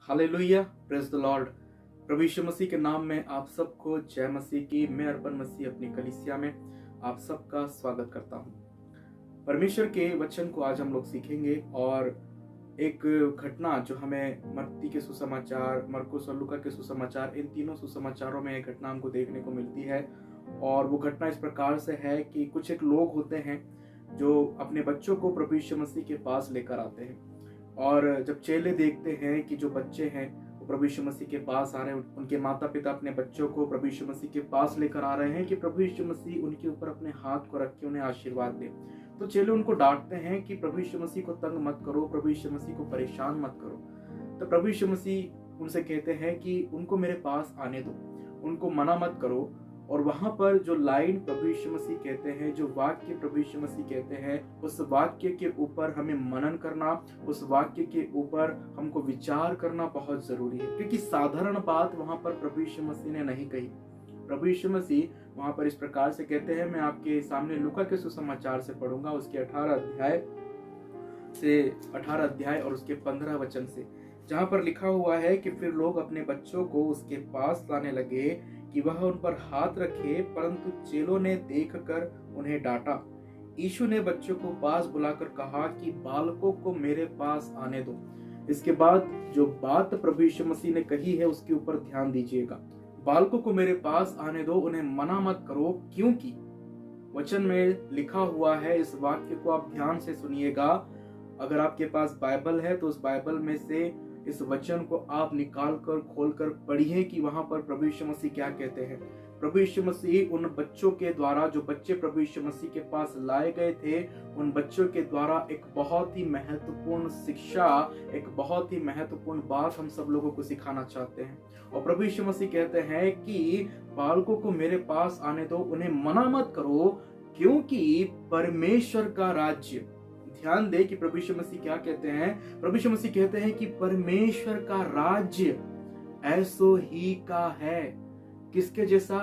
Hallelujah, praise the Lord. प्रभु यीशु मसीह के नाम में आप सबको जय मसीह की। मैं अर्पण मसीह अपनी कलीसिया में आप सबका स्वागत करता हूँ। परमेश्वर के वचन को आज हम लोग सीखेंगे और एक घटना जो हमें मत्ती के सुसमाचार, मरकुस और लूका के सुसमाचार, इन तीनों सुसमाचारों में एक घटना हमको देखने को मिलती है। और वो घटना इस प्रकार से है कि कुछ एक लोग होते हैं जो अपने बच्चों को प्रभु यीशु मसीह के पास लेकर आते हैं। और जब चेले देखते हैं कि जो बच्चे हैं वो प्रभु यीशु मसीह के पास आ रहे हैं, उनके माता पिता अपने बच्चों को प्रभु यीशु मसीह के पास लेकर आ रहे हैं कि प्रभु यीशु मसीह उनके ऊपर अपने हाथ को रख के उन्हें आशीर्वाद दे, तो चेले उनको डांटते हैं कि प्रभु यीशु मसीह को तंग मत करो, प्रभु यीशु मसीह को परेशान मत करो। तो प्रभु यीशु मसीह उनसे कहते हैं कि उनको मेरे पास आने दो, उनको मना मत करो। और वहां पर जो लाइन प्रभु यीशु मसीह कहते हैं, जो वाक्य प्रभु यीशु मसीह कहते हैं, उस वाक्य के ऊपर हमें मनन करना, उस वाक्य के ऊपर हमको विचार करना बहुत जरूरी है, क्योंकि साधारण बात वहां पर प्रभु यीशु मसीह ने नहीं कही। प्रभु यीशु मसीह वहां पर इस प्रकार से कहते हैं, मैं आपके सामने लूका के सुसमाचार से पढ़ूंगा, उसके 18 अध्याय और उसके 15 वचन से, जहां पर लिखा हुआ है कि फिर लोग अपने बच्चों को उसके पास लाने लगे कि वह उन पर हाथ रखे, परंतु चेलों ने देखकर उन्हें डांटा। यीशु ने बच्चों को पास बुलाकर कहा कि बालकों को मेरे पास आने दो। इसके बाद जो बात प्रभु यीशु मसीह ने कही है उसके ऊपर ध्यान दीजिएगा। बालकों को मेरे पास आने दो, उन्हें मना मत करो, क्योंकि वचन में लिखा हुआ है। इस वाक्य को आप ध्यान से सुनिएगा। अगर आपके पास बाइबल है तो उस बाइबल में से इस वचन को आप निकाल कर खोल कर पढ़िए कि वहां पर प्रभु यीशु मसीह क्या कहते हैं। प्रभु यीशु मसीह उन बच्चों के द्वारा, जो बच्चे प्रभु यीशु मसीह के पास लाए गए थे, उन बच्चों के द्वारा एक बहुत ही महत्वपूर्ण शिक्षा, एक बहुत ही महत्वपूर्ण बात हम सब लोगों को सिखाना चाहते हैं। और प्रभु यीशु मसीह कहते हैं कि बालकों को मेरे पास आने दो, उन्हें मना मत करो, क्योंकि परमेश्वर का राज्य, ध्यान दे कि प्रभु यीशु मसीह क्या कहते हैं। प्रभु यीशु मसीह कहते हैं कि परमेश्वर का राज्य ऐसो ही का है। किसके जैसा?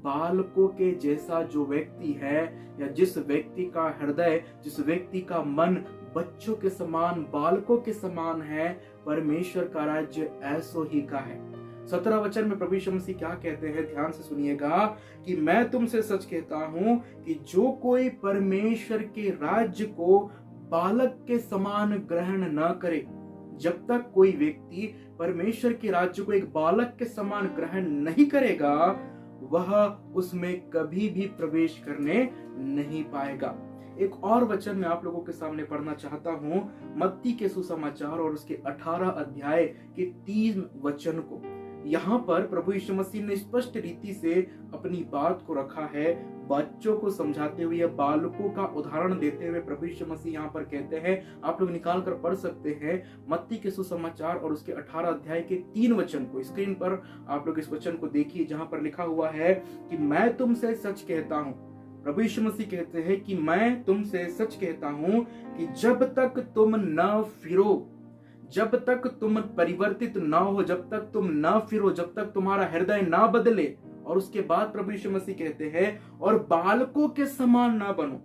बालकों के जैसा। जो व्यक्ति है या जिस व्यक्ति का हृदय, जिस व्यक्ति का मन बच्चों के समान, बालकों के समान है, परमेश्वर का राज्य ऐसो ही का है। 17 वचन में प्रभु यीशु मसीह क्या कहते हैं, ध्यान से सुनिएगा कि मैं तुमसे सच कहता हूं कि जो कोई परमेश्वर के राज्य को बालक के समान ग्रहण न करे, जब तक कोई व्यक्ति परमेश्वर के राज्य को एक बालक के समान ग्रहण नहीं करेगा, वह उसमें कभी भी प्रवेश करने नहीं पाएगा। एक और वचन मैं आप लोगों के सामने पढ़ना चाहता हूं, मत्ती के सुसमाचार और उसके 18 अध्याय के 3 वचन को। यहाँ पर प्रभु यीशु मसीह ने स्पष्ट रीति से अपनी बात को रखा है, बच्चों को समझाते हुए, बालकों का उदाहरण देते हुए प्रभु यीशु मसीह यहाँ पर कहते हैं। आप लोग निकाल कर पढ़ सकते हैं मत्ती के सुसमाचार और उसके 18 अध्याय के 3 वचन को। स्क्रीन पर आप लोग इस वचन को देखिए, जहां पर लिखा हुआ है कि मैं तुमसे सच कहता हूं। प्रभु यीशु मसीह कहते हैं कि मैं तुमसे सच कहता हूं कि जब तक तुम न फिरो, जब तक तुम परिवर्तित ना हो, जब तक तुम ना फिरो, जब तक तुम्हारा हृदय ना बदले, और उसके बाद प्रभु यीशु मसीह कहते हैं और बालकों के समान ना बनो,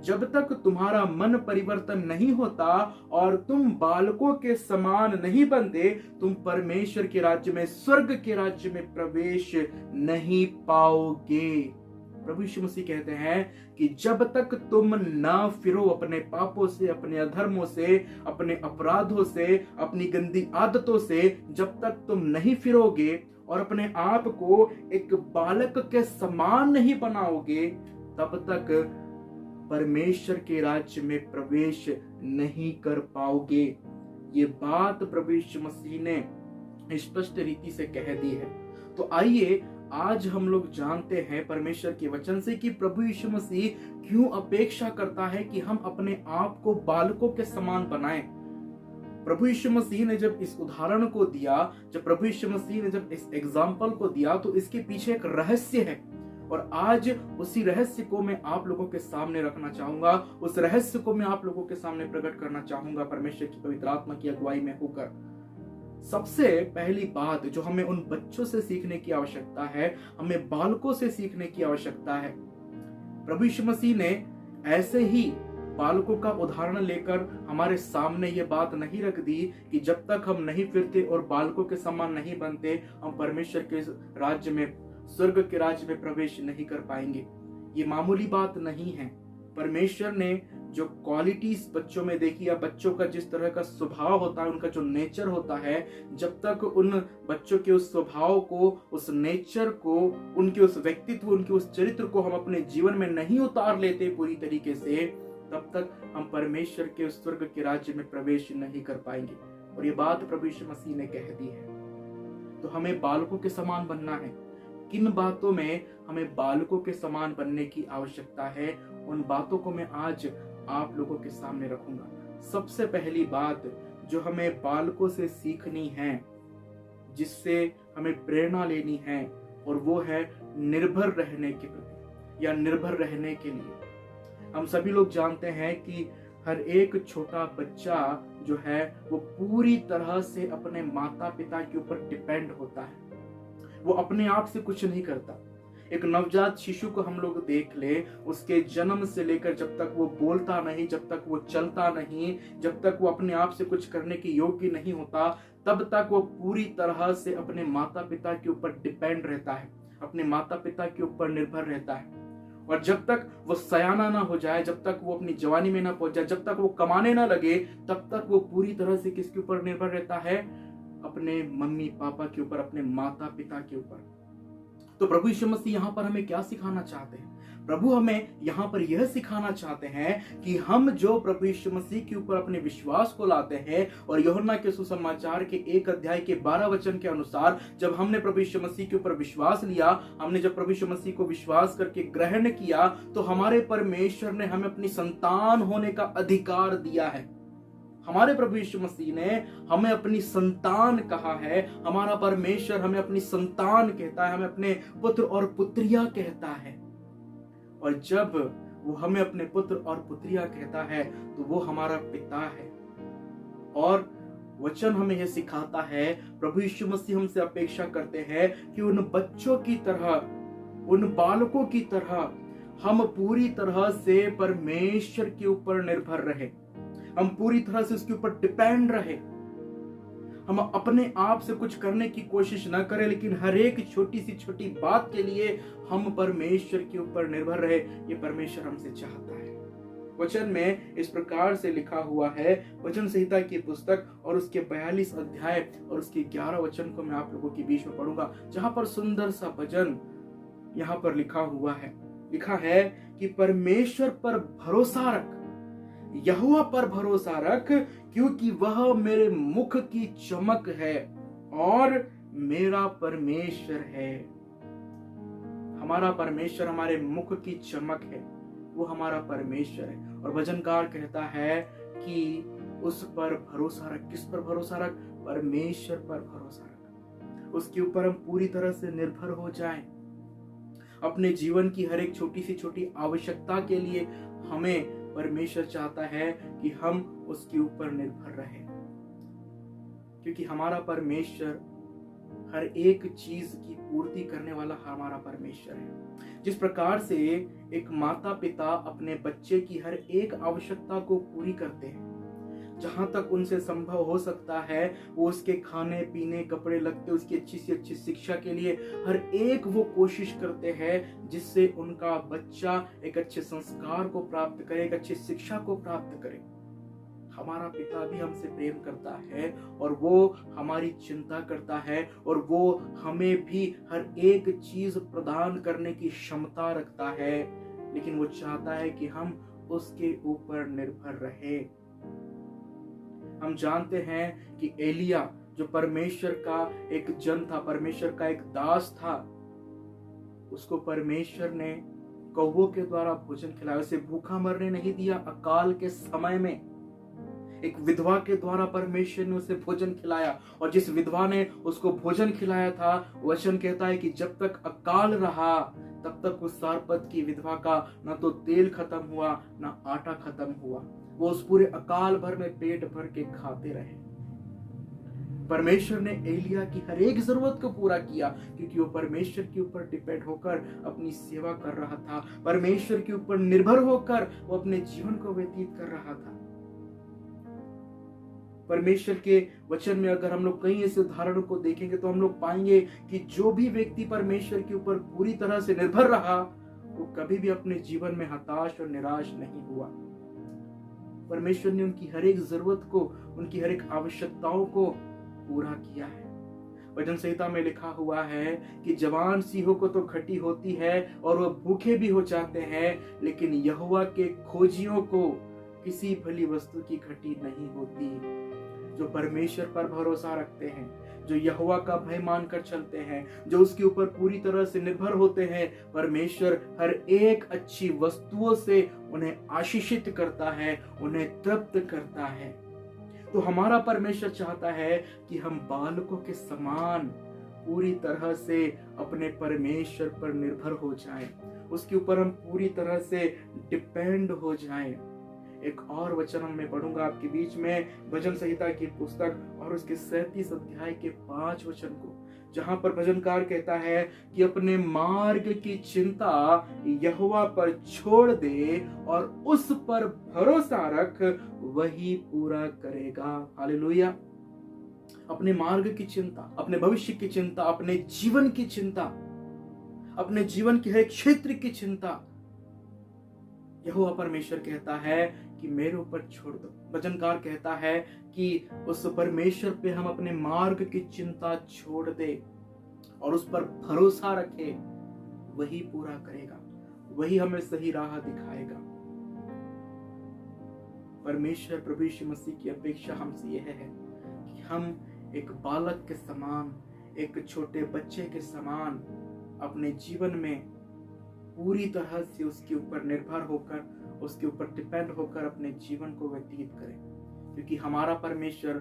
जब तक तुम्हारा मन परिवर्तन नहीं होता और तुम बालकों के समान नहीं बनते, तुम परमेश्वर के राज्य में, स्वर्ग के राज्य में प्रवेश नहीं पाओगे। प्रभु यीशु मसीह कहते हैं कि जब तक तुम ना फिरो अपने पापों से, अपने अधर्मों से, अपने अपराधों से, अपनी गंदी आदतों से, जब तक तुम नहीं फिरोगे और अपने आप को एक बालक के समान नहीं बनाओगे, तब तक परमेश्वर के राज्य में प्रवेश नहीं कर पाओगे। ये बात प्रभु यीशु मसीह ने स्पष्ट रीति से कह दी है। तो आइए आज हम लोग जानते हैं परमेश्वर के वचन से कि प्रभु यीशु मसीह क्यों अपेक्षा करता है कि हम अपने आप को बालकों के समान बनाएं। प्रभु यीशु मसीह ने जब इस उदाहरण को दिया, जब प्रभु यीशु मसीह ने जब इस एग्जाम्पल को दिया, तो इसके पीछे एक रहस्य है। और आज उसी रहस्य को मैं आप लोगों के सामने रखना चाहूंगा, उस रहस्य को मैं आप लोगों के सामने प्रकट करना चाहूंगा परमेश्वर की पवित्र आत्मा की अगुवाई में होकर। सबसे पहली बात जो हमें उन बच्चों से सीखने की आवश्यकता है, हमें बालकों से सीखने की आवश्यकता है। प्रभु यीशु मसीह ने ऐसे ही बालकों का उदाहरण लेकर हमारे सामने ये बात नहीं रख दी कि जब तक हम नहीं फिरते और बालकों के समान नहीं बनते, हम परमेश्वर के राज्य में, स्वर्ग के राज्य में प्रवेश नहीं कर पाएंगे। ये मामूली बात नहीं है। परमेश्वर ने जो क्वालिटीज बच्चों में देखी, या बच्चों का जिस तरह का स्वभाव होता है, उनका जो नेचर होता है, जब तक उन बच्चों के उस स्वभाव को, उस नेचर को, उनके उस व्यक्तित्व, उनके उस चरित्र को हम अपने जीवन में नहीं उतार लेते पूरी तरीके से, तब तक हम परमेश्वर के उस स्वर्ग के राज्य में प्रवेश नहीं कर पाएंगे। और ये बात प्रभु यीशु मसीह ने कह दी है। तो हमें बालकों के समान बनना है। किन बातों में हमें बालकों के समान बनने की आवश्यकता है, उन बातों को मैं आज आप लोगों के सामने रखूंगा। सबसे पहली बात जो हमें बालकों से सीखनी है, जिससे हमें प्रेरणा लेनी है, और वो है निर्भर रहने के प्रति, या निर्भर रहने के लिए। हम सभी लोग जानते हैं कि हर एक छोटा बच्चा जो है वो पूरी तरह से अपने माता पिता के ऊपर डिपेंड होता है। वो अपने आप से कुछ नहीं करता। एक नवजात शिशु को हम लोग देख ले, उसके जन्म से लेकर जब तक वो बोलता नहीं, जब तक वो चलता नहीं, जब तक वो अपने आप से कुछ करने के योग्य नहीं होता, तब तक वो पूरी तरह से अपने माता पिता के ऊपर डिपेंड रहता है, अपने माता पिता के ऊपर निर्भर रहता है। और जब तक वो सयाना ना हो जाए, जब तक वो अपनी जवानी में ना पहुंच जाए, जब तक वो कमाने ना लगे, तब तक वो पूरी तरह से किसके ऊपर निर्भर रहता है? अपने मम्मी पापा के ऊपर, अपने माता पिता के ऊपर। तो प्रभु यीशु मसीह यहाँ पर हमें क्या सिखाना चाहते हैं? प्रभु हमें यहाँ पर यह सिखाना चाहते हैं कि हम जो प्रभु यीशु मसीह के ऊपर अपने विश्वास को लाते हैं, और यूहन्ना के सुसमाचार के 1 अध्याय के 12 वचन के अनुसार जब हमने प्रभु यीशु मसीह के ऊपर विश्वास लिया, हमने जब प्रभु यीशु मसीह को विश्वास करके ग्रहण किया, तो हमारे परमेश्वर ने हमें अपनी संतान होने का अधिकार दिया है। हमारे प्रभु यीशु मसीह ने हमें अपनी संतान कहा है। हमारा परमेश्वर हमें अपनी संतान कहता है, हमें अपने पुत्र और पुत्रिया कहता है। और जब वो हमें अपने पुत्र और पुत्रिया कहता है, तो वो हमारा पिता है। और वचन हमें यह सिखाता है, प्रभु यीशु मसीह हमसे अपेक्षा करते हैं कि उन बच्चों की तरह, उन बालकों की तरह हम पूरी तरह से परमेश्वर के ऊपर निर्भर रहे, हम पूरी तरह से उसके ऊपर डिपेंड रहे। हम अपने आप से कुछ करने की कोशिश न करें, लेकिन हर एक छोटी सी छोटी बात के लिए हम परमेश्वर के ऊपर निर्भर रहे। ये परमेश्वर हमसे चाहता है। वचन में इस प्रकार से लिखा हुआ है, वचन संहिता की पुस्तक और उसके 42 अध्याय और उसके 11 वचन को मैं आप लोगों के बीच में पढ़ूंगा, जहां पर सुंदर सा वचन यहाँ पर लिखा हुआ है। लिखा है कि परमेश्वर पर भरोसा रख, यहोवा पर भरोसा रख, क्योंकि वह मेरे मुख की चमक है और मेरा परमेश्वर है। हमारा परमेश्वर हमारे मुख की चमक है, वो हमारा परमेश्वर है। और भजनकार कहता है कि उस पर भरोसा रख। किस पर भरोसा रख? परमेश्वर पर भरोसा रख। उसके ऊपर हम पूरी तरह से निर्भर हो जाएं। अपने जीवन की हर एक छोटी सी छोटी आवश्यकता के लिए हमें परमेश्वर चाहता है कि हम उसके ऊपर निर्भर रहें, क्योंकि हमारा परमेश्वर हर एक चीज की पूर्ति करने वाला हमारा परमेश्वर है। जिस प्रकार से एक माता पिता अपने बच्चे की हर एक आवश्यकता को पूरी करते हैं, जहां तक उनसे संभव हो सकता है, वो उसके खाने पीने, कपड़े लगते, उसकी अच्छी से अच्छी शिक्षा के लिए हर एक वो कोशिश करते हैं, जिससे उनका बच्चा एक अच्छे संस्कार को प्राप्त करे, एक अच्छी शिक्षा को प्राप्त करे। हमारा पिता भी हमसे प्रेम करता है, और वो हमारी चिंता करता है, और वो हमें भी हर एक चीज प्रदान करने की क्षमता रखता है, लेकिन वो चाहता है कि हम उसके ऊपर निर्भर रहें। हम जानते हैं कि एलिया जो परमेश्वर का एक जन था, परमेश्वर का एक दास था, उसको परमेश्वर ने कौवों के द्वारा भोजन खिलाया, उसे भूखा मरने नहीं दिया। अकाल के समय में एक विधवा के द्वारा परमेश्वर ने उसे भोजन खिलाया, और जिस विधवा ने उसको भोजन खिलाया था, वचन कहता है कि जब तक अकाल रहा तब तक उस सारपत की विधवा का न तो तेल खत्म हुआ, न आटा खत्म हुआ। वो उस पूरे अकाल भर में पेट भर के खाते रहे। परमेश्वर ने एलिया की हर एक जरूरत को पूरा किया, क्योंकि वो परमेश्वर के ऊपर डिपेंड होकर अपनी सेवा कर रहा था, परमेश्वर के ऊपर निर्भर होकर वो अपने जीवन को व्यतीत कर रहा था। परमेश्वर के वचन में अगर हम लोग कई ऐसे उदाहरणों को देखेंगे तो हम लोग पाएंगे कि जो भी व्यक्ति परमेश्वर के ऊपर पूरी तरह से निर्भर रहा, वो कभी भी अपने जीवन में हताश और निराश नहीं हुआ। परमेश्वर ने उनकी हर एक जरूरत को, उनकी हर एक आवश्यकताओं को पूरा किया है। वचन संहिता में लिखा हुआ है कि जवान सिंहों को तो घटी होती है और वह भूखे भी हो जाते हैं, लेकिन यहोवा के खोजियों को किसी भली वस्तु की घटी नहीं होती। जो परमेश्वर पर भरोसा रखते हैं, जो यहोवा का भय मानकर चलते हैं, जो उसके ऊपर पूरी तरह से निर्भर होते हैं, परमेश्वर हर एक अच्छी वस्तुओं से उन्हें आशीषित करता है, उन्हें तृप्त करता है। तो हमारा परमेश्वर चाहता है कि हम बालकों के समान पूरी तरह से अपने परमेश्वर पर निर्भर हो जाएं, उसके ऊपर हम पूरी तरह से डिपेंड हो जाएं। एक और वचन मैं पढ़ूंगा आपके बीच में, भजन संहिता की पुस्तक और उसके 37 अध्याय के 5 वचन को, जहां पर भजनकार कहता है कि अपने मार्ग की चिंता यहोवा पर छोड़ दे और उस पर भरोसा रख, वही पूरा करेगा। हालेलुया। अपने मार्ग की चिंता, अपने भविष्य की चिंता, अपने जीवन की चिंता, अपने जीवन के हर एक क्षेत्र की चिंता यहोवा परमेश्वर कहता है कि मेरे ऊपर छोड़ दो। भजनकार कहता है कि उस परमेश्वर पे हम अपने मार्ग की चिंता छोड़ दे और उस पर भरोसा रखे, वही पूरा करेगा, वही हमें सही राह दिखाएगा। परमेश्वर प्रभु यीशु मसीह की अपेक्षा हमसे यह है कि हम एक बालक के समान, एक छोटे बच्चे के समान अपने जीवन में पूरी तरह से उसके ऊपर निर्भर होकर, उसके ऊपर डिपेंड होकर अपने जीवन को व्यतीत करें, क्योंकि हमारा परमेश्वर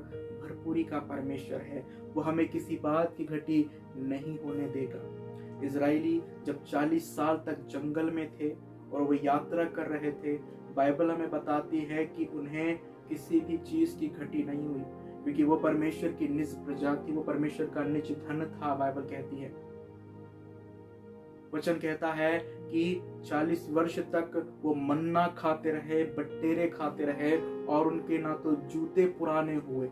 भरपूरी का परमेश्वर है। वो हमें किसी बात की घटी नहीं होने देगा। इजरायली जब 40 साल तक जंगल में थे और वो यात्रा कर रहे थे, बाइबल हमें बताती है कि उन्हें किसी भी चीज की घटी नहीं हुई, क्योंकि वो परमेश्वर की निज प्रजा थी, वो परमेश्वर का निज धन था। बाइबल कहती है, वचन कहता है कि 40 वर्ष तक वो मन्ना खाते रहे, बटेरे खाते रहे और उनके ना तो जूते पुराने हुए।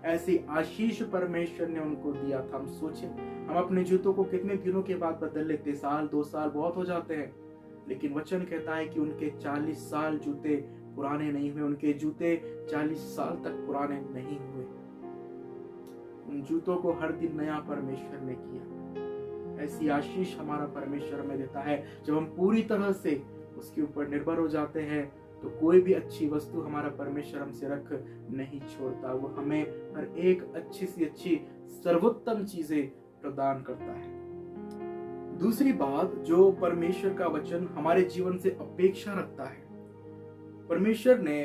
ऐसी आशीष परमेश्वर ने उनको दिया था। हम सोचें, हम अपने जूतों को कितने दिनों के बाद बदल लेते, साल 2 साल बहुत हो जाते हैं, लेकिन वचन कहता है कि उनके 40 साल जूते पुराने नहीं हुए, उनके जूते 40 साल तक पुराने नहीं हुए। उन जूतों को हर दिन नया परमेश्वर ने किया। ऐसी आशीष हमारा परमेश्वर हमें देता है। जब हम पूरी तरह से उसके ऊपर निर्भर हो जाते हैं तो कोई भी अच्छी वस्तु हमारा परमेश्वर हमसे रख नहीं छोड़ता। वो हमें हर एक अच्छी सी अच्छी सर्वोत्तम चीजें प्रदान करता है। दूसरी बात जो परमेश्वर का वचन हमारे जीवन से अपेक्षा रखता है, परमेश्वर ने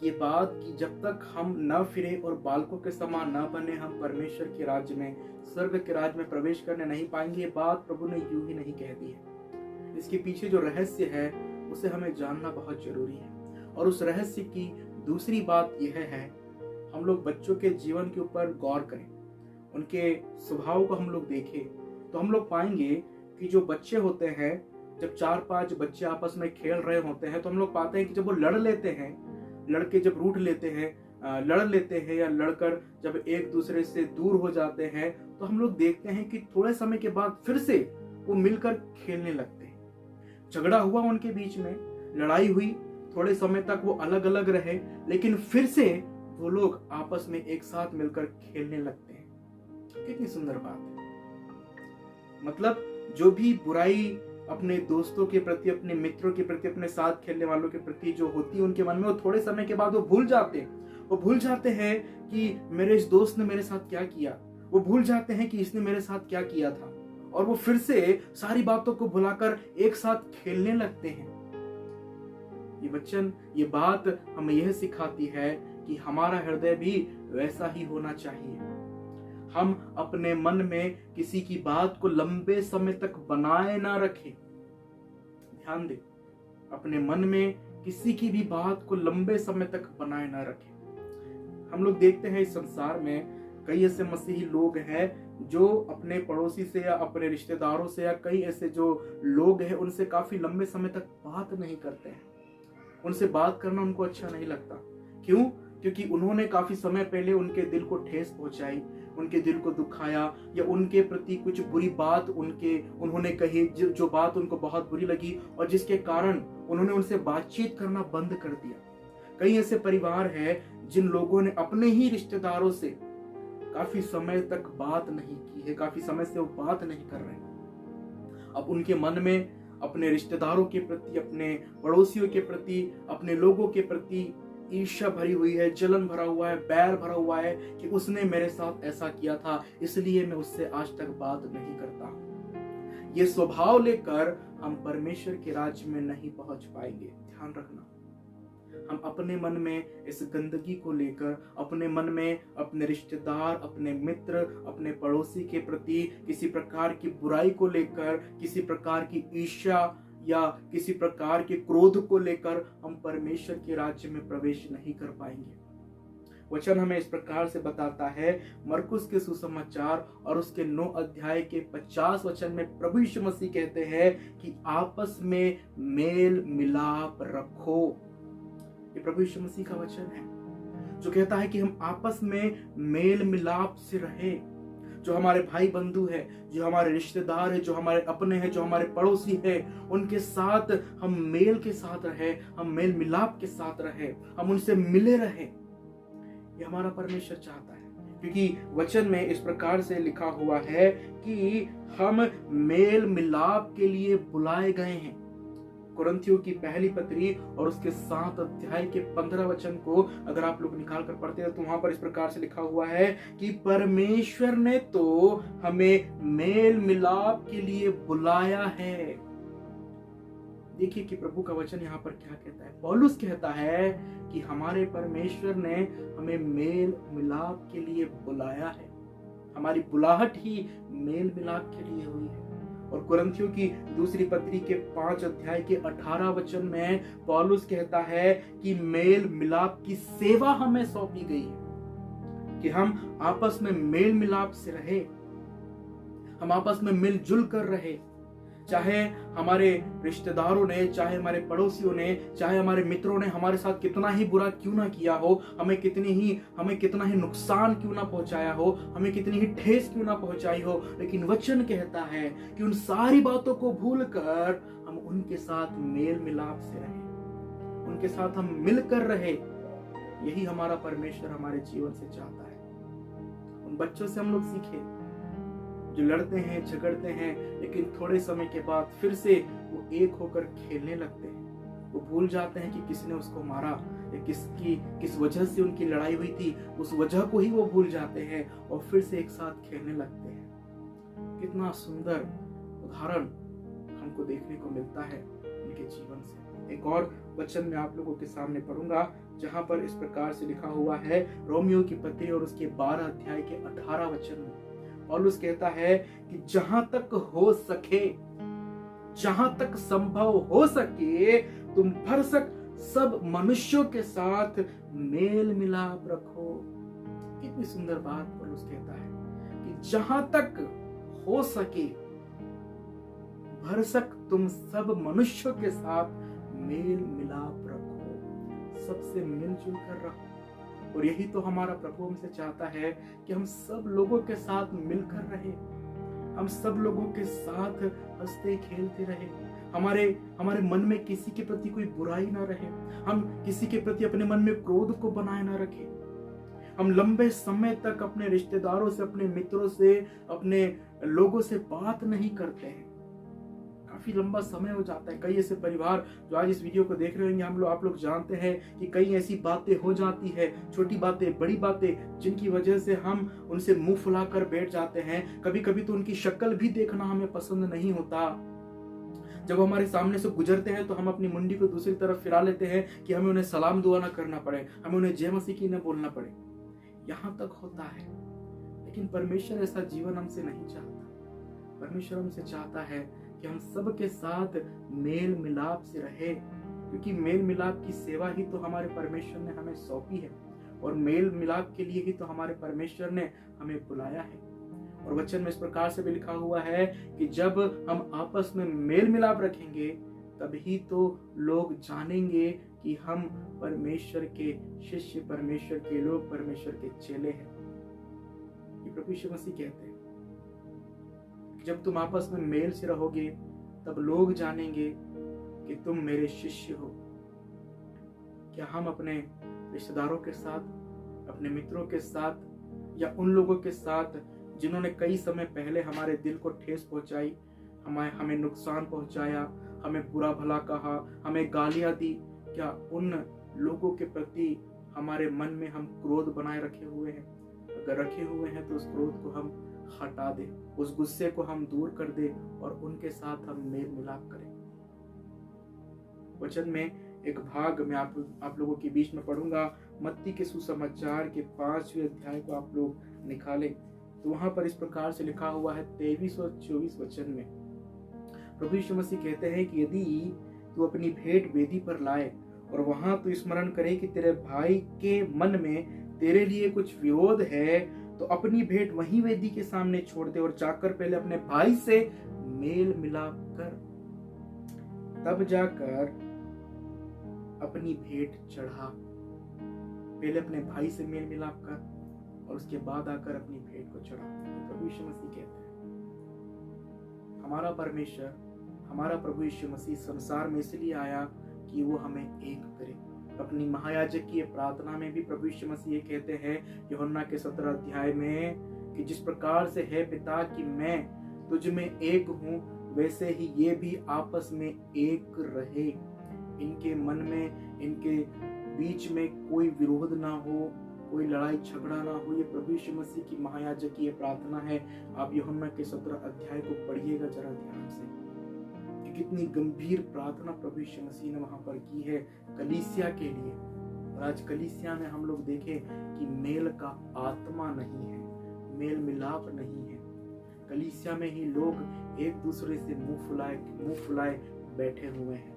ये बात कि जब तक हम न फिरे और बालकों के समान न बने, हम परमेश्वर के राज्य में, स्वर्ग के राज्य में प्रवेश करने नहीं पाएंगे। ये बात प्रभु ने यूं ही नहीं कह दी है। इसके पीछे जो रहस्य है उसे हमें जानना बहुत जरूरी है। और उस रहस्य की दूसरी बात यह है, हम लोग बच्चों के जीवन के ऊपर गौर करें, उनके स्वभाव को हम लोग देखें तो हम लोग पाएंगे कि जो बच्चे होते हैं, जब 4-5 बच्चे आपस में खेल रहे होते हैं तो हम लोग पाते हैं कि जब वो लड़ लेते हैं, लड़के जब रूठ लेते हैं, लड़ लेते हैं या लड़कर जब एक दूसरे से दूर हो जाते हैं, तो हम लोग देखते हैं कि थोड़े समय के बाद फिर से वो मिलकर खेलने लगते हैं। झगड़ा हुआ उनके बीच में, लड़ाई हुई, थोड़े समय तक वो अलग अलग रहे, लेकिन फिर से वो लोग आपस में एक साथ मिलकर खेलने लगते हैं। कितनी सुंदर बात है। मतलब जो भी बुराई अपने दोस्तों के प्रति, अपने मित्रों के प्रति, अपने साथ खेलने वालों के प्रति जो होती है उनके मन में, वो थोड़े समय के बाद वो भूल जाते हैं। वो भूल जाते हैं कि मेरे इस दोस्त ने मेरे साथ क्या किया, वो भूल जाते हैं कि इसने मेरे साथ क्या किया था, और वो फिर से सारी बातों को भुलाकर एक साथ खेलने लगते हैं। ये वचन, ये बात हमें यह सिखाती है कि हमारा हृदय भी वैसा ही होना चाहिए। हम अपने मन में किसी की बात को लंबे समय तक बनाए ना रखें। ध्यान दें, अपने मन में किसी की भी बात को लंबे समय तक बनाए ना रखें। हम लोग देखते हैं इस संसार में कई ऐसे मसीही लोग हैं जो अपने पड़ोसी से या अपने रिश्तेदारों से या कई ऐसे जो लोग हैं उनसे काफी लंबे समय तक बात नहीं करते हैं। उनसे बात करना उनको अच्छा नहीं लगता। क्यों? क्योंकि उन्होंने काफी समय पहले उनके दिल को ठेस पहुंचाई, उनके दिल को दुखाया, या उनके प्रति कुछ बुरी बात उन्होंने कही जो बात उनको बहुत बुरी लगी और जिसके कारण उन्होंने उनसे बातचीत करना बंद कर दिया। कई ऐसे परिवार हैं जिन लोगों ने अपने ही रिश्तेदारों से काफी समय तक बात नहीं की है, काफी समय से वो बात नहीं कर रहे हैं। अब उनके मन में अपने रिश्तेदारों के प्रति, अपने पड़ोसियों के प्रति, अपने लोगों के प्रति ईर्ष्या भरी हुई है, जलन भरा हुआ है, बैर भरा हुआ है कि उसने मेरे साथ ऐसा किया था, इसलिए मैं उससे आज तक बात नहीं करता। ये स्वभाव लेकर हम परमेश्वर के राज्य में नहीं पहुंच पाएंगे। ध्यान रखना, हम अपने मन में इस गंदगी को लेकर, अपने मन में अपने रिश्तेदार, अपने मित्र, अपने पड़ोसी के प्रति किसी प्रकार की बुराई को लेकर, किसी प्रकार की ईर्ष्या या किसी प्रकार के क्रोध को लेकर हम परमेश्वर के राज्य में प्रवेश नहीं कर पाएंगे। वचन हमें इस प्रकार से बताता है, मरकुस के सुसमाचार और उसके 9 अध्याय के 50 वचन में प्रभु यीशु मसीह कहते हैं कि आपस में मेल मिलाप रखो। ये प्रभु यीशु मसीह का वचन है जो कहता है कि हम आपस में मेल मिलाप से रहे। जो हमारे भाई बंधु है, जो हमारे रिश्तेदार है, जो हमारे अपने हैं, जो हमारे पड़ोसी है, उनके साथ हम मेल के साथ रहे, हम मेल मिलाप के साथ रहे, हम उनसे मिले रहे। ये हमारा परमेश्वर चाहता है, क्योंकि वचन में इस प्रकार से लिखा हुआ है कि हम मेल मिलाप के लिए बुलाए गए हैं। कुरिन्थियों की पहली पत्री और उसके 7 अध्याय के 15 वचन को अगर आप लोग निकाल कर पढ़ते हैं तो वहां पर इस प्रकार से लिखा हुआ है कि परमेश्वर ने तो हमें मेल मिलाप के लिए बुलाया है। देखिए कि प्रभु का वचन यहाँ पर क्या कहता है। पौलुस कहता है कि हमारे परमेश्वर ने हमें मेल मिलाप के लिए बुलाया है। हमारी बुलाहट ही मेल मिलाप के लिए हुई है। और कुरिन्थियों की दूसरी पत्री के 5 अध्याय के 18 वचन में पौलुस कहता है कि मेल मिलाप की सेवा हमें सौंपी गई है कि हम आपस में मेल मिलाप से रहे, हम आपस में मिलजुल कर रहे। चाहे हमारे रिश्तेदारों ने, चाहे हमारे पड़ोसियों ने, चाहे हमारे मित्रों ने हमारे साथ कितना ही बुरा क्यों ना किया हो, हमें कितना ही नुकसान क्यों ना पहुंचाया हो, हमें कितनी ही ठेस क्यों ना पहुंचाई हो, लेकिन वचन कहता है कि उन सारी बातों को भूलकर हम उनके साथ मेल मिलाप से रहे, उनके साथ हम मिलकर रहे। यही हमारा परमेश्वर हमारे जीवन से चाहता है। उन बच्चों से हम लोग सीखे जो लड़ते हैं, झगड़ते हैं, लेकिन थोड़े समय के बाद फिर से वो एक होकर खेलने लगते हैं। वो भूल जाते हैं कि किसने उसको मारा या किस वजह से उनकी लड़ाई हुई थी, उस वजह को ही वो भूल जाते हैं और फिर से एक साथ खेलने लगते हैं। कितना सुंदर उदाहरण हमको देखने को मिलता है उनके जीवन से। एक और वचन मैं आप लोगों के सामने पढ़ूंगा जहां पर इस प्रकार से लिखा हुआ है, रोमियो की पत्री और उसके 12 अध्याय के 18 वचन में पौलुस कहता है कि जहां तक हो सके, जहां तक संभव हो सके, तुम भरसक सब मनुष्यों के साथ मेल मिलाप रखो। कितनी सुंदर बात पौलुस कहता है कि जहां तक हो सके, भरसक तुम सब मनुष्यों के साथ मेल मिलाप रखो, सबसे मिलजुल कर रखो। और यही तो हमारा प्रभु हमसे चाहता है कि हम सब लोगों के साथ मिलकर रहे, हम सब लोगों के साथ हंसते खेलते रहे, हमारे मन में किसी के प्रति कोई बुराई ना रहे, हम किसी के प्रति अपने मन में क्रोध को बनाए ना रखें। हम लंबे समय तक अपने रिश्तेदारों से, अपने मित्रों से, अपने लोगों से बात नहीं करते हैं। काफी लंबा समय हो जाता है। कई ऐसे परिवार जो आज इस वीडियो को देख रहे होंगे, आप लोग जानते हैं कि कई ऐसी बातें हो जाती है, छोटी बातें, बड़ी बातें, जिनकी वजह से हम उनसे मुंह फुलाकर बैठ जाते हैं। कभी कभी तो उनकी शक्ल भी देखना हमें पसंद नहीं होता। जब हमारे सामने से गुजरते हैं तो हम अपनी मुंडी को दूसरी तरफ फिरा लेते हैं कि हमें उन्हें सलाम दुआ ना करना पड़े, हमें उन्हें जय मसीह की न बोलना पड़े। यहाँ तक होता है, लेकिन परमेश्वर ऐसा जीवन हमसे नहीं चाहता। परमेश्वर हमसे चाहता है कि हम सबके साथ मेल मिलाप से रहे, क्योंकि मेल मिलाप की सेवा ही तो हमारे परमेश्वर ने हमें सौंपी है। और मेल मिलाप के लिए ही तो हमारे परमेश्वर ने हमें बुलाया है। और वचन में इस प्रकार से भी लिखा हुआ है कि जब हम आपस में मेल मिलाप रखेंगे तभी तो लोग जानेंगे कि हम परमेश्वर के शिष्य, परमेश्वर के लोग, परमेश्वर के चेले हैं। ये प्रभु यीशु मसीह कहते हैं कि जब तुम आपस में मेल से रहोगे तब लोग जानेंगे कि तुम मेरे शिष्य हो। क्या हम अपने रिश्तेदारों के साथ, अपने मित्रों के साथ या उन लोगों के साथ जिन्होंने कई समय पहले हमारे दिल को ठेस पहुंचाई, हमें नुकसान पहुंचाया, हमें बुरा भला कहा, हमें गालियां दी, क्या उन लोगों के प्रति हमारे मन में हम क्रोध बनाए रखे हुए हैं? अगर रखे हुए हैं तो उस क्रोध को हम हटा दें, उस गुस्से को हम दूर कर दें और उनके साथ हम मेल मिलाप करें। वचन में एक भाग मैं आप लोगों के बीच में पढ़ूंगा। मत्ती के सुसमाचार के 5वें अध्याय को आप लोग निकालें तो वहां पर इस प्रकार से लिखा हुआ है 23 और 24 वचन में प्रभु यीशु मसीह कहते हैं कि यदि तू अपनी भेंट वेदी पर लाए और वहां तू स्मरण करे कि तेरे भाई के मन में तेरे लिए कुछ विरोध है, तो अपनी भेंट वहीं वेदी के सामने छोड़ दे और जाकर पहले अपने भाई से मेल मिलाप कर, तब जाकर अपनी भेंट चढ़ा। पहले अपने भाई से मेल मिलाप कर और उसके बाद आकर अपनी भेंट को चढ़ा। प्रभु यीशु मसीह कहते हैं हमारा परमेश्वर, हमारा प्रभु यीशु मसीह संसार में इसलिए आया कि वो हमें एक करे। अपनी महायाजकीय प्रार्थना में भी प्रभु यीशु मसीह ये कहते हैं यूहन्ना के 17 अध्याय में कि जिस प्रकार से है पिता कि मैं तुझ में एक हूँ, वैसे ही ये भी आपस में एक रहे। इनके मन में, इनके बीच में कोई विरोध ना हो, कोई लड़ाई झगड़ा ना हो। ये प्रभु यीशु मसीह की महायाजकीय प्रार्थना है। आप यूहन्ना के 17 अध्याय को पढ़िएगा जरा ध्यान से कि कितनी गंभीर प्रार्थना प्रभु यीशु मसीह ने वहां पर की है कलीसिया के लिए। और आज कलीसिया में हम लोग देखें कि मेल का आत्मा नहीं है, मेल मिलाप नहीं है। कलीसिया में ही लोग एक दूसरे से मुंह फुलाए बैठे हुए हैं।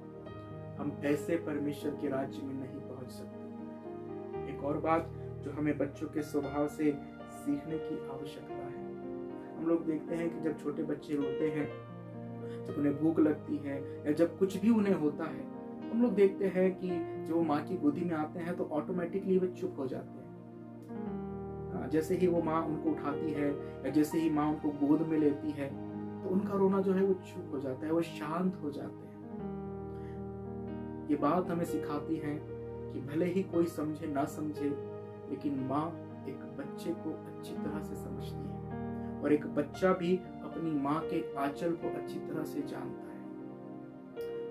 हम ऐसे परमेश्वर के राज्य में नहीं पहुंच सकते। एक और बात जो हमें बच्चों के स्वभाव से सीखने की आवश्यकता है, हम लोग देखते हैं कि जब छोटे बच्चे रोते हैं, जब उन्हें भूख लगती है या जब कुछ भी उन्हें होता है, हम लोग देखते हैं कि जब वो माँ की गोदी में आते हैं तो ऑटोमेटिकली वे चुप हो जाते हैं। जैसे ही वो माँ उनको उठाती है या जैसे ही माँ उनको गोद में लेती है तो उनका रोना जो है वो चुप हो जाता है, वो शांत हो जाते हैं। ये बात हमें सिखाती है कि भले ही कोई समझे ना समझे, लेकिन माँ एक बच्चे को अच्छी तरह से समझती है और एक बच्चा भी अपनी माँ के आंचल को अच्छी तरह से जानता है।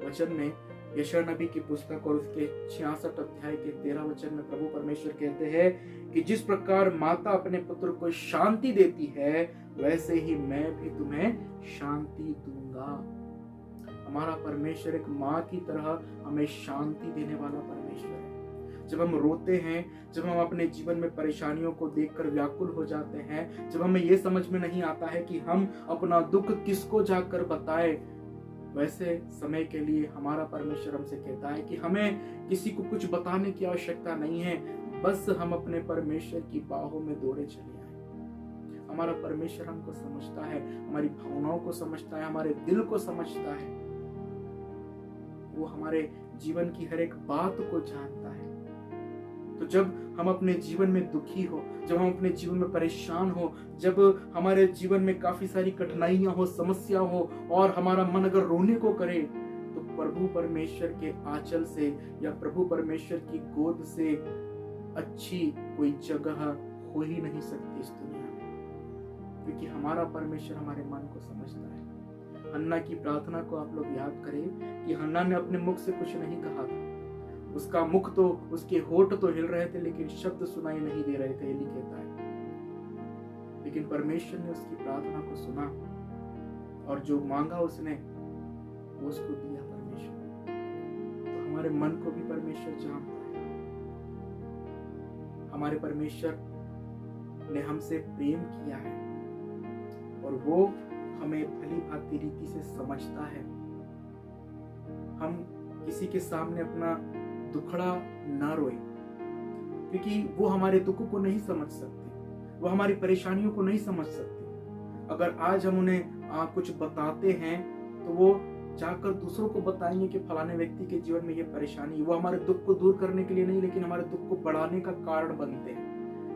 वचन में यशायाह नबी की पुस्तक और उसके 66 अध्याय के 13 वचन में प्रभु परमेश्वर कहते हैं कि जिस प्रकार माता अपने पुत्र को शांति देती है, वैसे ही मैं भी तुम्हें शांति दूंगा। हमारा परमेश्वर एक माँ की तरह हमें शांति देने वाला परमेश्वर है। जब हम रोते हैं, जब हम अपने जीवन में परेशानियों को देखकर व्याकुल हो जाते हैं, जब हमें यह समझ में नहीं आता है कि हम अपना दुख किसको जाकर बताएं, वैसे समय के लिए हमारा परमेश्वर हमसे कहता है कि हमें किसी को कुछ बताने की आवश्यकता नहीं है, बस हम अपने परमेश्वर की बाहों में दौड़े चले आए। हमारा परमेश्वर हमको समझता है, हमारी भावनाओं को समझता है, हमारे दिल को समझता है। वो हमारे जीवन की हर एक बात को जानता है। तो जब हम अपने जीवन में दुखी हो, जब हम अपने जीवन में परेशान हो, जब हमारे जीवन में काफी सारी कठिनाइयां हो, समस्या हो और हमारा मन अगर रोने को करे, तो प्रभु परमेश्वर के आंचल से या प्रभु परमेश्वर की गोद से अच्छी कोई जगह हो ही नहीं सकती इस दुनिया में, क्योंकि हमारा परमेश्वर हमारे मन को समझता है। हन्ना की प्रार्थना को आप लोग याद करें कि हन्ना ने अपने मुख से कुछ नहीं कहा था। उसका मुख तो, उसके होठ तो हिल रहे थे, लेकिन शब्द सुनाई नहीं दे रहे थे, एली कहता है। लेकिन परमेश्वर ने उसकी प्रार्थना को सुना और जो मांगा उसने वो उसको दिया परमेश्वर। तो हमारे मन को भी परमेश्वर जानता है। हमारे परमेश्वर ने हमसे प्रेम किया है और वो हमें भली भांति रीति से समझता है। हम किसी के सामने अपना दुखड़ा ना रोए, क्योंकि वो हमारे दुखों को नहीं समझ सकते, वो हमारी परेशानियों को नहीं समझ सकते। अगर आज हम उन्हें कुछ बताते हैं तो वो जाकर दूसरों को बताएंगे कि फलाने व्यक्ति के जीवन में ये परेशानी। वो हमारे दुख को दूर करने के लिए नहीं, लेकिन हमारे दुख को बढ़ाने का कारण बनते हैं।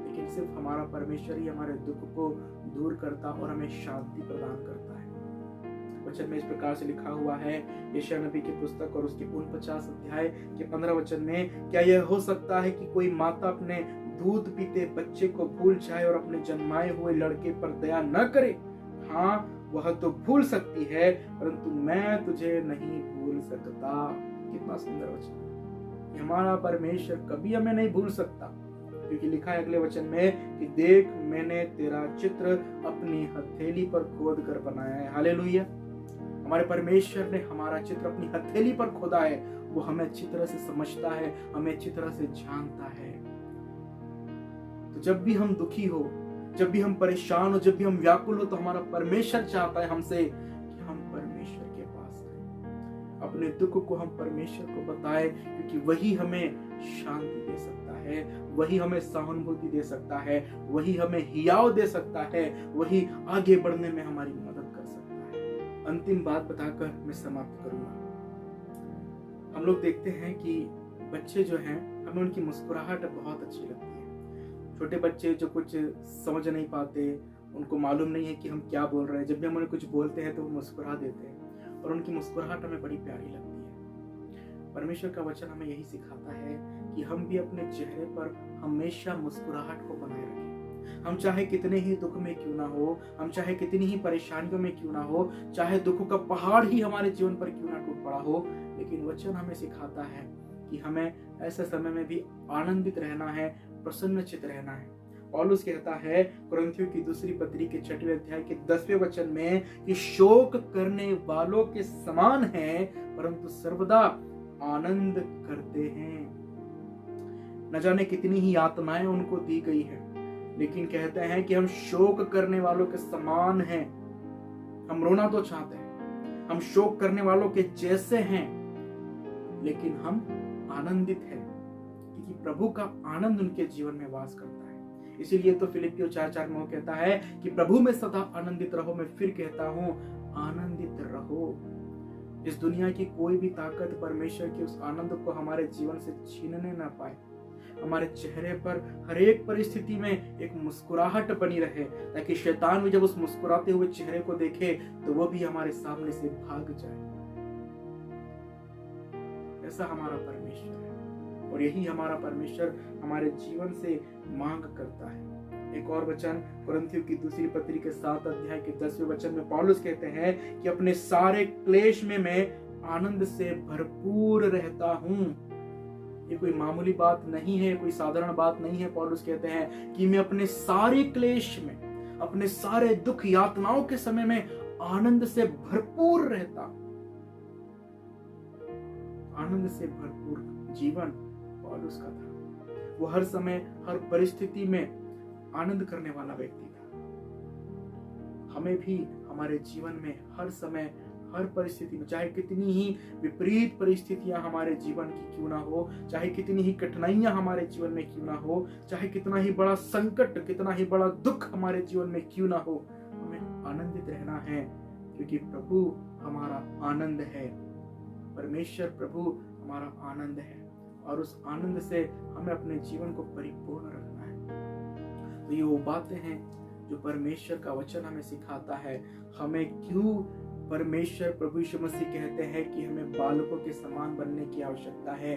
लेकिन सिर्फ हमारा परमेश्वर ही हमारे दुख को दूर करता और हमें शांति प्रदान करता है। वचन में इस प्रकार से लिखा हुआ है, यशायाह नबी की पुस्तक और उसके 49 अध्याय के 15 वचन में, क्या यह हो सकता है कि कोई माता अपने दूध पीते बच्चे को भूल जाए और अपने जन्माए हुए लड़के पर दया न करे? हाँ, वह तो भूल सकती है, परंतु मैं तुझे नहीं भूल सकता। कितना सुंदर वचन। हमारा परमेश्वर कभी हमें नहीं भूल सकता, क्योंकि लिखा है अगले वचन में कि देख मैंने तेरा चित्र अपनी हथेली पर खोद कर बनाया है। हालेलुया। हमारे परमेश्वर ने हमारा चित्र अपनी हथेली पर खोदा है। वो हमें अच्छी तरह से समझता है, हमें अच्छी तरह से जानता है। तो जब भी हम दुखी हो, जब भी हम परेशान हो, जब भी हम व्याकुल हो, तो हमारा परमेश्वर चाहता है हमसे कि हम परमेश्वर के पास आए, अपने दुख को हम परमेश्वर को बताएं, क्योंकि वही हमें शांति दे सकता है, वही हमें सहानुभूति दे सकता है, वही हमें हियाव दे सकता है, वही आगे बढ़ने में हमारी मदद कर सकता है। अंतिम बात बताकर मैं समाप्त करूंगा। हम लोग देखते हैं कि बच्चे जो हैं, हमें उनकी मुस्कुराहट बहुत अच्छी लगती है। छोटे बच्चे जो कुछ समझ नहीं पाते, उनको मालूम नहीं है कि हम क्या बोल रहे हैं, जब भी हम उन्हें कुछ बोलते हैं तो वो मुस्कुरा देते हैं और उनकी मुस्कुराहट हमें बड़ी प्यारी लगती है। परमेश्वर का वचन हमें यही सिखाता है कि हम भी अपने चेहरे पर हमेशा मुस्कुराहट को बनाए रखें। हम चाहे कितने ही दुख में क्यों ना हो, हम चाहे कितनी ही परेशानियों में क्यों ना हो, चाहे दुखों का पहाड़ ही हमारे जीवन पर क्यों ना टूट पड़ा हो, लेकिन वचन हमें सिखाता है कि हमें ऐसे समय में भी आनंदित रहना है, प्रसन्नचित रहना है। पौलुस कहता है कुरिन्थियों की दूसरी पत्री के 6वें अध्याय के 10वें वचन में कि शोक करने वालों के समान हैं, परंतु सर्वदा आनंद करते हैं। न जाने कितनी ही यातनाएं उनको दी गई है, लेकिन कहते हैं कि हम शोक करने वालों के समान हैं। हम रोना तो चाहते हैं, हम शोक करने वालों के जैसे हैं, लेकिन हम आनंदित हैं, क्योंकि प्रभु का आनंद उनके जीवन में वास करता है। इसीलिए तो फिलिपियों 4:4 में वो कहता है कि प्रभु में सदा आनंदित रहो। मैं फिर कहता हूं, आनंदित रहो। इस दुनिया की कोई भी ताकत परमेश्वर के उस आनंद को हमारे जीवन से छीनने ना पाए। हमारे चेहरे पर हर एक परिस्थिति में एक मुस्कुराहट बनी रहे, ताकि शैतान भी जब उस मुस्कुराते हुए चेहरे को देखे तो वो भी हमारे सामने से भाग जाए। ऐसा हमारा परमेश्वर है, और यही हमारा परमेश्वर हमारे जीवन से मांग करता है। एक और वचन कुरिन्थियों की दूसरी पत्री के 7 अध्याय के 10वें वचन में पौलुस कहते हैं कि अपने सारे क्लेश में मैं आनंद से भरपूर रहता हूं। ये कोई मामूली बात नहीं है, कोई साधारण बात नहीं है। पौलुस कहते हैं कि मैं अपने सारे क्लेश में, अपने सारे दुख यातनाओं के समय में आनंद से भरपूर रहता। आनंद से भरपूर जीवन पौलुस का था। वो हर समय हर परिस्थिति में आनंद करने वाला व्यक्ति था। हमें भी हमारे जीवन में हर समय हर परिस्थिति में, चाहे कितनी ही विपरीत परिस्थितियां हमारे जीवन की क्यों ना हो, चाहे कितनी ही कठिनाइयां हमारे जीवन में क्यों ना हो, चाहे कितना ही बड़ा संकट, कितना ही बड़ा दुख हमारे जीवन में क्यों ना हो, हमें आनंदित रहना है, क्योंकि प्रभु हमारा आनंद है। परमेश्वर प्रभु हमारा आनंद है, और उस आनंद से हमें अपने जीवन को परिपूर्ण रखना है। तो ये वो बातें हैं जो परमेश्वर का वचन हमें सिखाता है। हमें क्यों परमेश्वर प्रभु यीशु मसीह कहते हैं कि हमें बालकों के समान बनने की आवश्यकता है।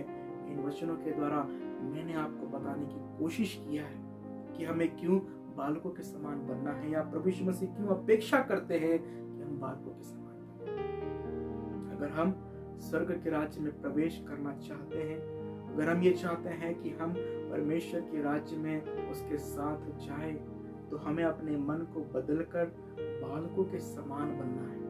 इन वचनों के द्वारा मैंने आपको बताने की कोशिश किया है कि हमें क्यों बालकों के समान बनना है, या प्रभु यीशु मसीह क्यों अपेक्षा करते हैं कि हम बालकों के समान बनें। अगर हम स्वर्ग के राज्य में प्रवेश करना चाहते हैं, अगर हम ये चाहते हैं कि हम परमेश्वर के राज्य में उसके साथ जाएं, तो हमें अपने मन को बदलकर बालकों के समान बनना है।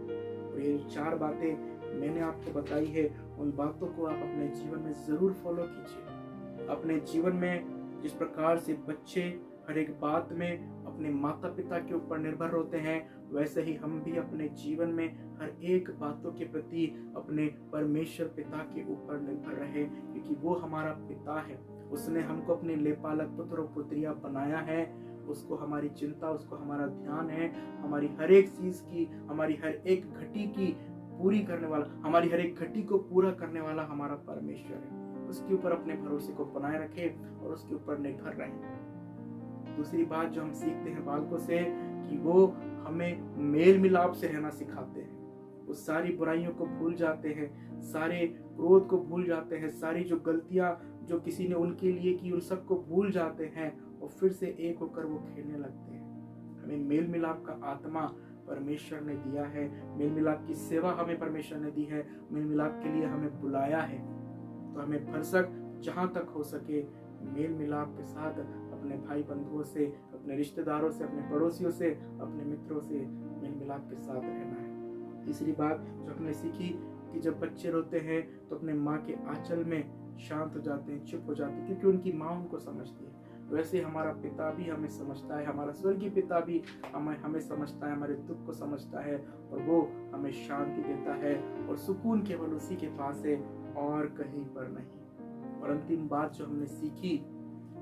और ये 4 बातें मैंने आपको बताई है, उन बातों को आप अपने जीवन में जरूर फॉलो कीजिए। अपने जीवन में जिस प्रकार से बच्चे हर एक बात में अपने माता पिता के ऊपर निर्भर होते हैं, वैसे ही हम भी अपने जीवन में हर एक बातों के प्रति अपने परमेश्वर पिता के ऊपर निर्भर रहे, क्योंकि वो हमारा पिता है उसने हमको अपने लेपालक पुत्र और पुत्रियां बनाया है। उसको हमारी चिंता, उसको हमारा ध्यान है। हमारी हर एक चीज की, हमारी हर एक घटी की पूरी करने वाला, हमारी हर एक घटी को पूरा करने वाला हमारा परमेश्वर है। उसके ऊपर अपने भरोसे को बनाए रखें और उसके ऊपर निर्भर रहें। दूसरी बात जो हम सीखते हैं बालकों से, कि वो हमें मेल मिलाप से रहना सिखाते हैं। वो सारी बुराइयों को भूल जाते हैं, सारे क्रोध को भूल जाते हैं, सारी जो गलतियां जो किसी ने उनके लिए की उन सबको भूल जाते हैं और फिर से एक होकर वो खेलने लगते हैं। हमें मेल मिलाप का आत्मा परमेश्वर ने दिया है, मेल मिलाप की सेवा हमें परमेश्वर ने दी है, मेल मिलाप के लिए हमें बुलाया है। तो हमें भरसक जहां तक हो सके मेल मिलाप के साथ अपने भाई बंधुओं से, अपने रिश्तेदारों से, अपने पड़ोसियों से, अपने मित्रों से मेल मिलाप के साथ रहना है। तीसरी बात जो हमने सीखी कि जब बच्चे रोते हैं तो अपने माँ के आंचल में शांत हो जाते हैं, चुप हो जाते हैं, क्योंकि उनकी माँ उनको समझती है। वैसे हमारा पिता भी हमें समझता है, हमारा स्वर्गीय पिता भी हमें समझता है, हमारे दुख को समझता है और वो हमें शांति देता है और सुकून केवल उसी के पास है और कहीं पर नहीं। और अंतिम बात जो हमने सीखी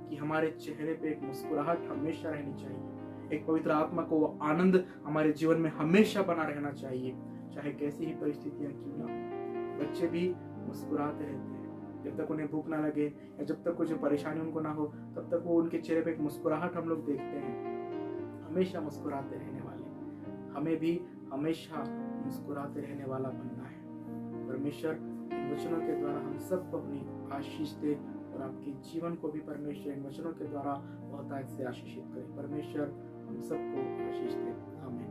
कि हमारे चेहरे पे एक मुस्कुराहट हमेशा रहनी चाहिए। एक पवित्र आत्मा को वो आनंद हमारे जीवन में हमेशा बना रहना चाहिए, चाहे कैसी ही परिस्थितियां क्यों ना हो। बच्चे भी मुस्कुराते रहते हैं जब तक उन्हें भूख ना लगे या जब तक कुछ परेशानी उनको ना हो, तब तक वो उनके चेहरे पे एक मुस्कुराहट हम लोग देखते हैं। हमेशा मुस्कुराते रहने वाले, हमें भी हमेशा मुस्कुराते रहने वाला बनना है। परमेश्वर इन वचनों के द्वारा हम सबको अपनी आशीष दे और आपके जीवन को भी परमेश्वर इन वचनों के द्वारा बहुत से आशीषित करे। परमेश्वर हम सबको आशीष दे। आमीन।